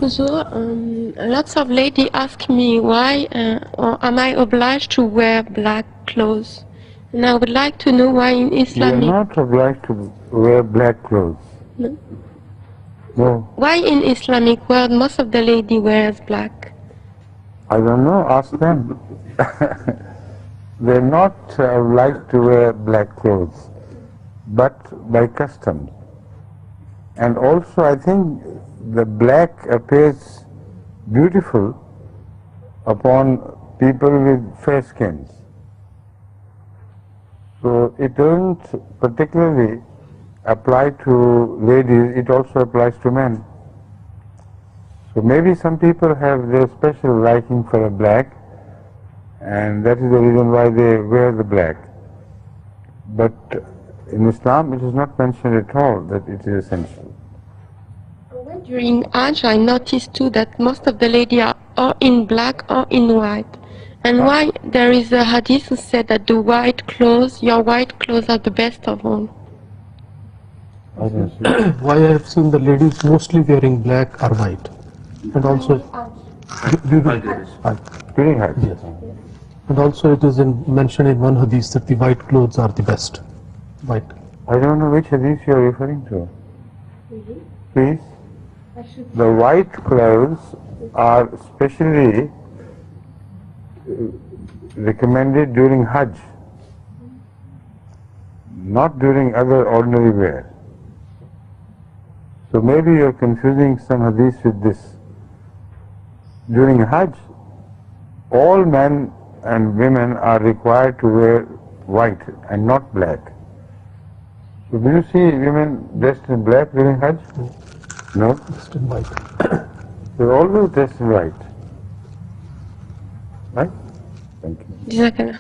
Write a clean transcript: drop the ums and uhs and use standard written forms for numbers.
So, lots of ladies ask me why or am I obliged to wear black clothes? And I would like to know why in Islamic... You are not obliged to wear black clothes. No. No. Why in Islamic world most of the lady wears black? I don't know, ask them. They're not obliged to wear black clothes, but by custom. And also I think the black appears beautiful upon people with fair skins. So it doesn't particularly apply to ladies, it also applies to men. So maybe some people have their special liking for the black, and that is the reason why they wear the black. But in Islam it is not mentioned at all that it is essential. During Hajj I noticed too that most of the ladies are or in black or in white. And why there is a hadith who said that the white clothes, your white clothes are the best of all. Why I have seen the ladies mostly wearing black or white. And also during Hajj. Yes. And also it is mentioned in one hadith that the white clothes are the best. White. I don't know which hadith you are referring to. Please. The white clothes are specially recommended during Hajj, not during other ordinary wear. So maybe you are confusing some hadith with this. During Hajj, all men and women are required to wear white and not black. So do you see women dressed in black during Hajj? No? Dressed in white. They're always dressed in white. Right? Thank you. Jazakallah.